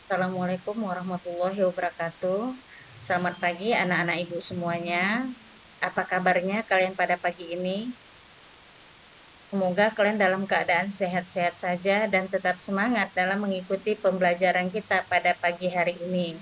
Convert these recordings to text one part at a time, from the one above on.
Assalamualaikum warahmatullahi wabarakatuh. Selamat pagi anak-anak ibu semuanya. Apa kabarnya kalian pada pagi ini? Semoga kalian dalam keadaan sehat-sehat saja dan tetap semangat dalam mengikuti pembelajaran kita pada pagi hari ini.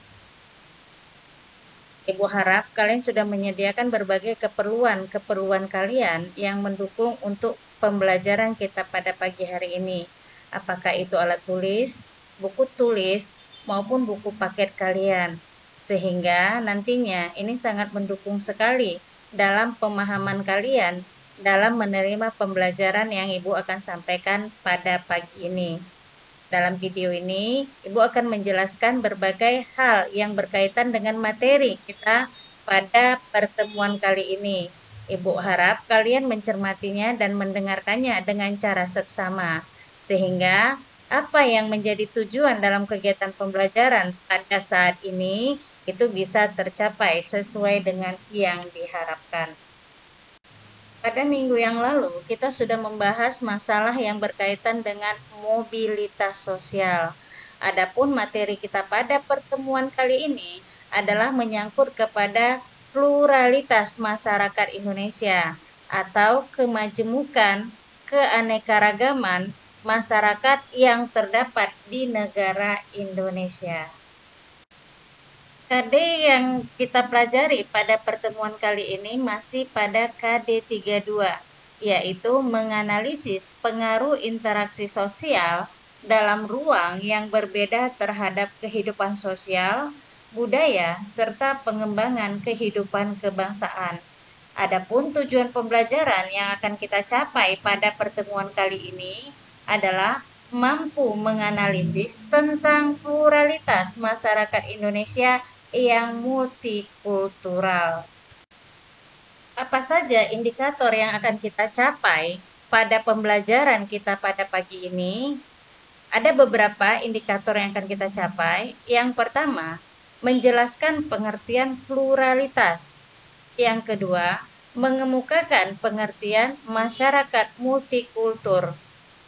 Ibu harap kalian sudah menyediakan berbagai keperluan kalian yang mendukung untuk pembelajaran kita pada pagi hari ini. Apakah itu alat tulis, buku tulis, maupun buku paket kalian. Sehingga nantinya ini sangat mendukung sekali dalam pemahaman kalian dalam menerima pembelajaran yang Ibu akan sampaikan pada pagi ini. Dalam video ini, Ibu akan menjelaskan berbagai hal yang berkaitan dengan materi kita pada pertemuan kali ini. Ibu harap kalian mencermatinya dan mendengarkannya dengan cara seksama, sehingga apa yang menjadi tujuan dalam kegiatan pembelajaran pada saat ini itu bisa tercapai sesuai dengan yang diharapkan. Pada minggu yang lalu, kita sudah membahas masalah yang berkaitan dengan mobilitas sosial. Adapun materi kita pada pertemuan kali ini adalah menyangkut kepada pluralitas masyarakat Indonesia atau kemajemukan keanekaragaman masyarakat yang terdapat di negara Indonesia. KD yang kita pelajari pada pertemuan kali ini masih pada KD 32, yaitu menganalisis pengaruh interaksi sosial dalam ruang yang berbeda terhadap kehidupan sosial, budaya, serta pengembangan kehidupan kebangsaan. Adapun tujuan pembelajaran yang akan kita capai pada pertemuan kali ini adalah mampu menganalisis tentang pluralitas masyarakat Indonesia yang multikultural. Apa saja indikator yang akan kita capai pada pembelajaran kita pada pagi ini? Ada beberapa indikator yang akan kita capai. Yang pertama, menjelaskan pengertian pluralitas. Yang kedua, mengemukakan pengertian masyarakat multikultur.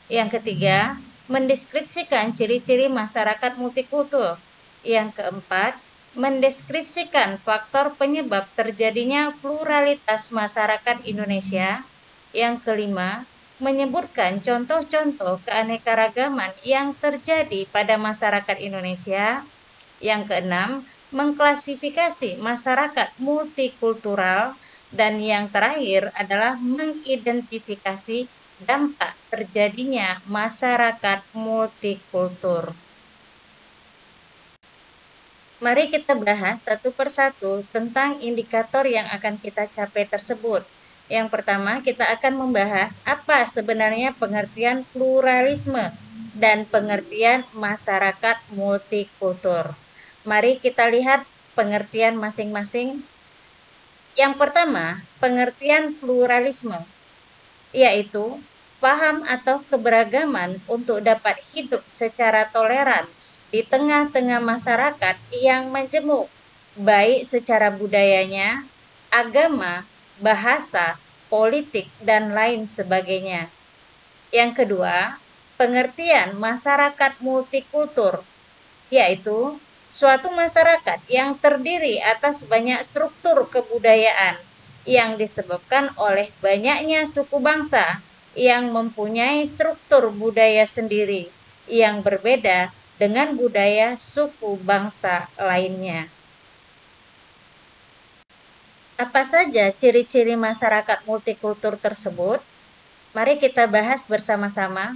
Yang ketiga, mendeskripsikan ciri-ciri masyarakat multikultur. Yang keempat, mendeskripsikan faktor penyebab terjadinya pluralitas masyarakat Indonesia. Yang kelima, menyebutkan contoh-contoh keanekaragaman yang terjadi pada masyarakat Indonesia. Yang keenam, mengklasifikasi masyarakat multikultural. Dan yang terakhir adalah mengidentifikasi dampak terjadinya masyarakat multikultur. Mari kita bahas satu persatu tentang indikator yang akan kita capai tersebut. Yang pertama, kita akan membahas apa sebenarnya pengertian pluralisme dan pengertian masyarakat multikultur. Mari kita lihat pengertian masing-masing. Yang pertama, pengertian pluralisme, yaitu paham atau keberagaman untuk dapat hidup secara toleran di tengah-tengah masyarakat yang majemuk, baik secara budayanya, agama, bahasa, politik, dan lain sebagainya. Yang kedua, pengertian masyarakat multikultur, yaitu suatu masyarakat yang terdiri atas banyak struktur kebudayaan yang disebabkan oleh banyaknya suku bangsa yang mempunyai struktur budaya sendiri yang berbeda dengan budaya suku bangsa lainnya. Apa saja ciri-ciri masyarakat multikultur tersebut? Mari kita bahas bersama-sama.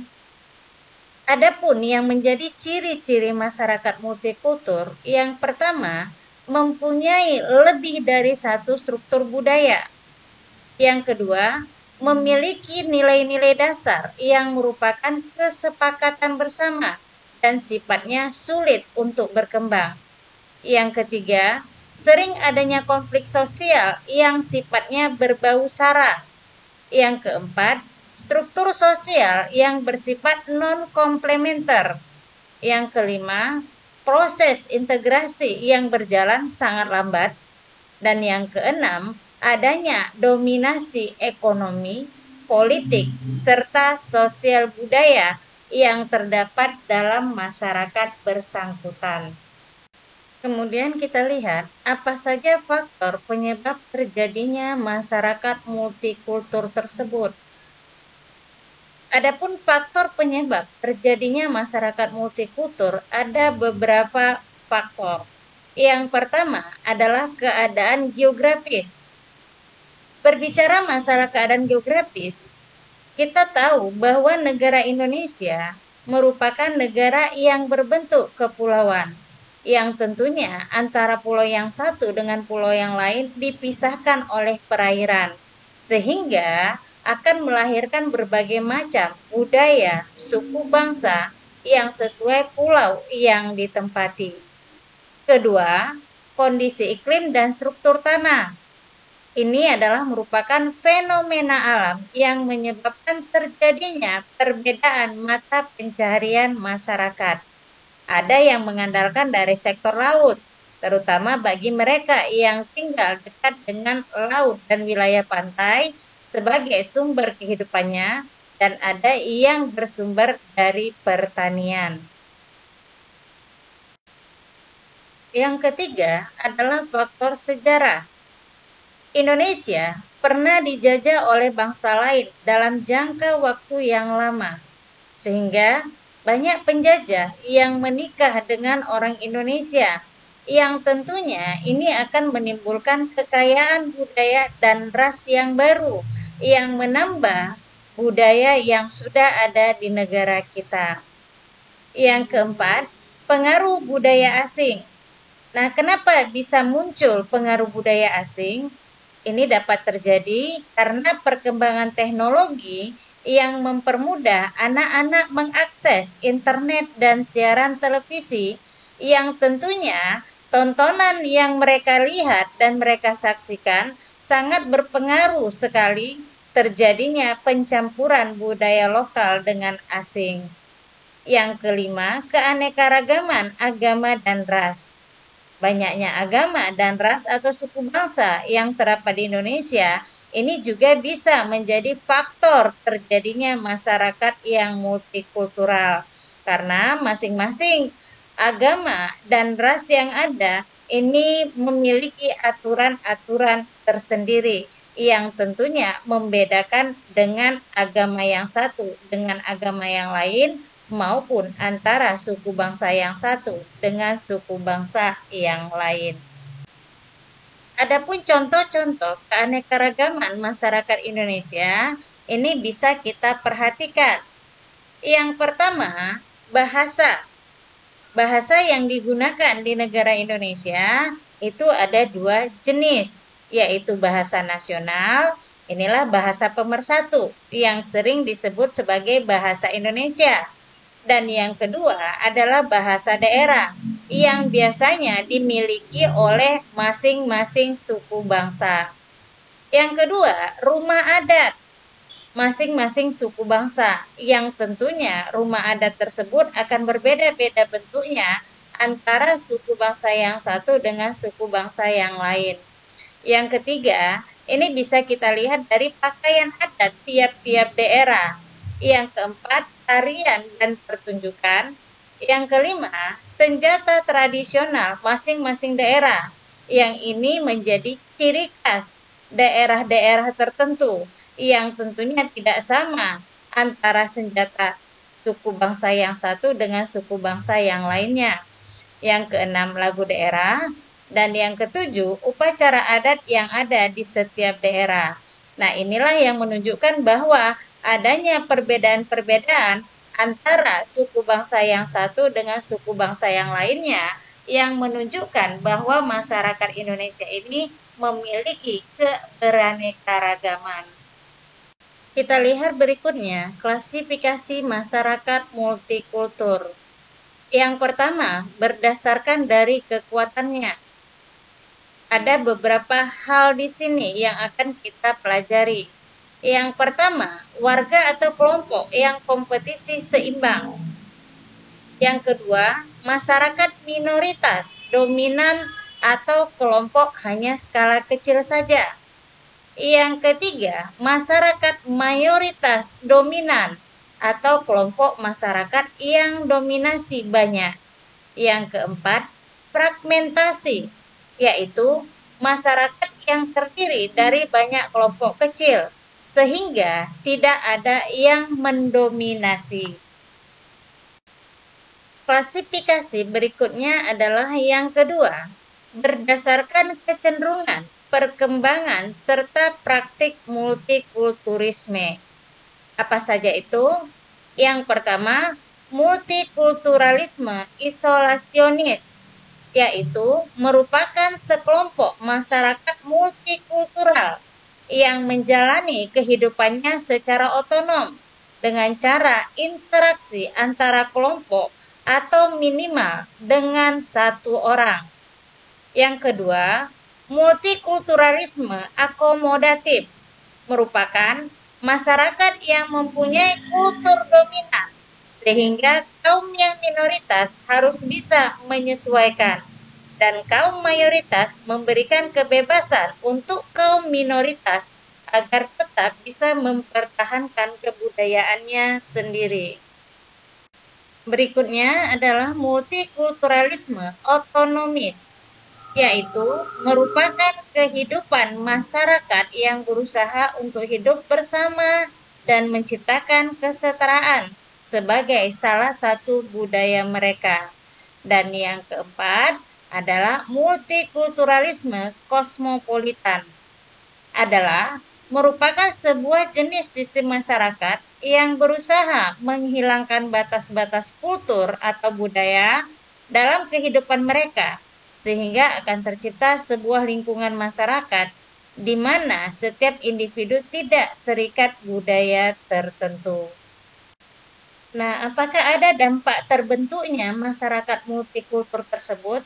Adapun yang menjadi ciri-ciri masyarakat multikultur, yang pertama, mempunyai lebih dari satu struktur budaya. Yang kedua, memiliki nilai-nilai dasar yang merupakan kesepakatan bersama dan sifatnya sulit untuk berkembang. Yang ketiga, sering adanya konflik sosial yang sifatnya berbau sara. Yang keempat, struktur sosial yang bersifat non-komplementer. Yang kelima, proses integrasi yang berjalan sangat lambat. Dan yang keenam, adanya dominasi ekonomi, politik, serta sosial budaya yang terdapat dalam masyarakat bersangkutan. Kemudian kita lihat apa saja faktor penyebab terjadinya masyarakat multikultur tersebut. Adapun faktor penyebab terjadinya masyarakat multikultur ada beberapa faktor. Yang pertama adalah keadaan geografis. Berbicara masalah keadaan geografis, kita tahu bahwa negara Indonesia merupakan negara yang berbentuk kepulauan, yang tentunya antara pulau yang satu dengan pulau yang lain dipisahkan oleh perairan, sehingga akan melahirkan berbagai macam budaya, suku bangsa yang sesuai pulau yang ditempati. Kedua, kondisi iklim dan struktur tanah. Ini adalah merupakan fenomena alam yang menyebabkan terjadinya perbedaan mata pencaharian masyarakat. Ada yang mengandalkan dari sektor laut, terutama bagi mereka yang tinggal dekat dengan laut dan wilayah pantai sebagai sumber kehidupannya, dan ada yang bersumber dari pertanian. Yang ketiga adalah faktor sejarah. Indonesia pernah dijajah oleh bangsa lain dalam jangka waktu yang lama, sehingga banyak penjajah yang menikah dengan orang Indonesia, yang tentunya ini akan menimbulkan kekayaan budaya dan ras yang baru, yang menambah budaya yang sudah ada di negara kita. Yang keempat, pengaruh budaya asing. Nah, kenapa bisa muncul pengaruh budaya asing? Ini dapat terjadi karena perkembangan teknologi yang mempermudah anak-anak mengakses internet dan siaran televisi, yang tentunya tontonan yang mereka lihat dan mereka saksikan sangat berpengaruh sekali terjadinya pencampuran budaya lokal dengan asing. Yang kelima, keanekaragaman agama dan ras. Banyaknya agama dan ras atau suku bangsa yang terdapat di Indonesia ini juga bisa menjadi faktor terjadinya masyarakat yang multikultural, karena masing-masing agama dan ras yang ada ini memiliki aturan-aturan tersendiri yang tentunya membedakan dengan agama yang satu dengan agama yang lain, maupun antara suku bangsa yang satu dengan suku bangsa yang lain. Adapun contoh-contoh keanekaragaman masyarakat Indonesia ini bisa kita perhatikan. Yang pertama, bahasa. Bahasa yang digunakan di negara Indonesia itu ada dua jenis, yaitu bahasa nasional. Inilah bahasa pemersatu yang sering disebut sebagai bahasa Indonesia. Dan yang kedua adalah bahasa daerah yang biasanya dimiliki oleh masing-masing suku bangsa. Yang kedua, rumah adat masing-masing suku bangsa, yang tentunya rumah adat tersebut akan berbeda-beda bentuknya antara suku bangsa yang satu dengan suku bangsa yang lain. Yang ketiga, ini bisa kita lihat dari pakaian adat tiap-tiap daerah. Yang keempat, tarian dan pertunjukan. Yang kelima, senjata tradisional masing-masing daerah, yang ini menjadi ciri khas daerah-daerah tertentu, yang tentunya tidak sama antara senjata suku bangsa yang satu dengan suku bangsa yang lainnya. Yang keenam, lagu daerah. Dan yang ketujuh, upacara adat yang ada di setiap daerah. Nah, inilah yang menunjukkan bahwa adanya perbedaan-perbedaan antara suku bangsa yang satu dengan suku bangsa yang lainnya, yang menunjukkan bahwa masyarakat Indonesia ini memiliki keberaneka-ragaman. Kita lihat berikutnya, klasifikasi masyarakat multikultur. Yang pertama, berdasarkan dari kekuatannya. Ada beberapa hal di sini yang akan kita pelajari. Yang pertama, warga atau kelompok yang kompetisi seimbang. Yang kedua, masyarakat minoritas, dominan atau kelompok hanya skala kecil saja. Yang ketiga, masyarakat mayoritas, dominan, atau kelompok masyarakat yang dominasi banyak. Yang keempat, fragmentasi, yaitu masyarakat yang terdiri dari banyak kelompok kecil, sehingga tidak ada yang mendominasi. Klasifikasi berikutnya adalah yang kedua, berdasarkan kecenderungan, perkembangan, serta praktik multikulturisme. Apa saja itu? Yang pertama, multikulturalisme isolasionis, yaitu merupakan sekelompok masyarakat multikultural yang menjalani kehidupannya secara otonom dengan cara interaksi antara kelompok atau minimal dengan satu orang. Yang kedua, multikulturalisme akomodatif merupakan masyarakat yang mempunyai kultur dominan, sehingga kaum yang minoritas harus bisa menyesuaikan, dan kaum mayoritas memberikan kebebasan untuk kaum minoritas agar tetap bisa mempertahankan kebudayaannya sendiri. Berikutnya adalah multikulturalisme otonomis, yaitu merupakan kehidupan masyarakat yang berusaha untuk hidup bersama dan menciptakan kesetaraan sebagai salah satu budaya mereka. Dan yang keempat adalah multikulturalisme kosmopolitan, adalah merupakan sebuah jenis sistem masyarakat yang berusaha menghilangkan batas-batas kultur atau budaya dalam kehidupan mereka, sehingga akan tercipta sebuah lingkungan masyarakat di mana setiap individu tidak terikat budaya tertentu. Nah, apakah ada dampak terbentuknya masyarakat multikultur tersebut?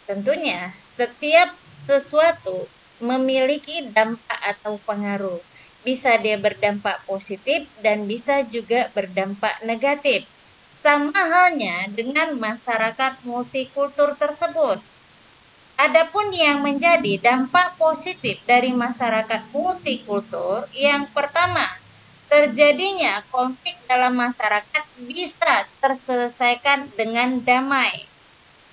Tentunya, setiap sesuatu memiliki dampak atau pengaruh. Bisa dia berdampak positif dan bisa juga berdampak negatif. Sama halnya dengan masyarakat multikultur tersebut. Adapun yang menjadi dampak positif dari masyarakat multikultur, yang pertama, terjadinya konflik dalam masyarakat bisa terselesaikan dengan damai.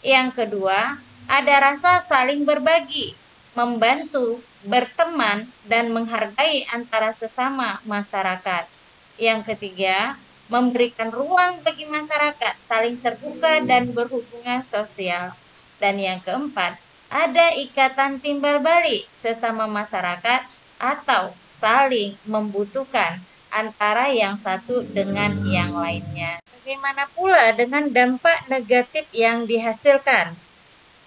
Yang kedua, ada rasa saling berbagi, membantu, berteman, dan menghargai antara sesama masyarakat. Yang ketiga, memberikan ruang bagi masyarakat saling terbuka dan berhubungan sosial. Dan yang keempat, ada ikatan timbal balik sesama masyarakat atau saling membutuhkan antara yang satu dengan yang lainnya. Bagaimana pula dengan dampak negatif yang dihasilkan?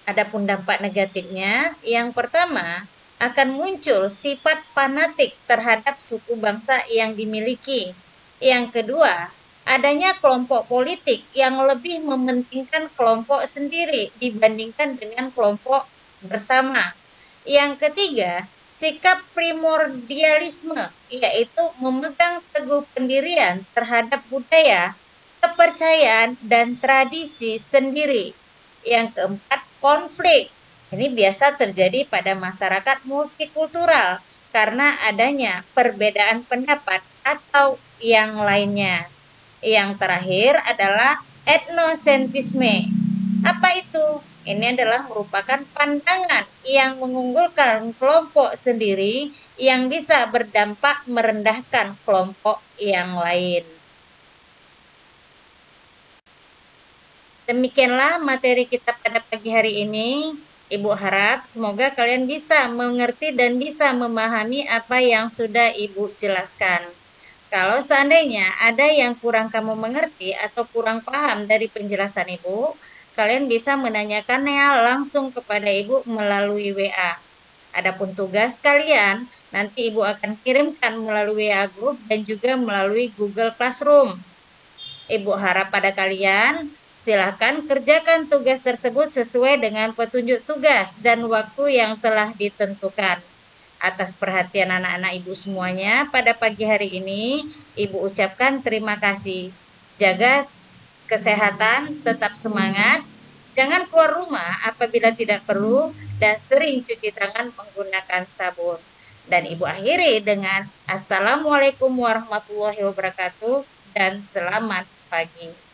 Adapun dampak negatifnya, yang pertama, akan muncul sifat fanatik terhadap suku bangsa yang dimiliki. Yang kedua, adanya kelompok politik yang lebih mementingkan kelompok sendiri dibandingkan dengan kelompok bersama. Yang ketiga, sikap primordialisme, yaitu memegang teguh pendirian terhadap budaya, kepercayaan, dan tradisi sendiri. Yang keempat, konflik. Ini biasa terjadi pada masyarakat multikultural karena adanya perbedaan pendapat atau yang lainnya. Yang terakhir adalah etnosentrisme. Apa itu? Ini adalah merupakan pandangan yang mengunggulkan kelompok sendiri yang bisa berdampak merendahkan kelompok yang lain. Demikianlah materi kita pada pagi hari ini. Ibu harap semoga kalian bisa mengerti dan bisa memahami apa yang sudah Ibu jelaskan. Kalau seandainya ada yang kurang kamu mengerti atau kurang paham dari penjelasan Ibu, kalian bisa menanyakannya langsung kepada Ibu melalui WA. Adapun tugas kalian, nanti Ibu akan kirimkan melalui WA Group dan juga melalui Google Classroom. Ibu harap pada kalian, silakan kerjakan tugas tersebut sesuai dengan petunjuk tugas dan waktu yang telah ditentukan. Atas perhatian anak-anak Ibu semuanya pada pagi hari ini, Ibu ucapkan terima kasih. Jaga kesehatan, tetap semangat, jangan keluar rumah apabila tidak perlu, dan sering cuci tangan menggunakan sabun. Dan Ibu akhiri dengan Assalamualaikum warahmatullahi wabarakatuh. dan selamat pagi.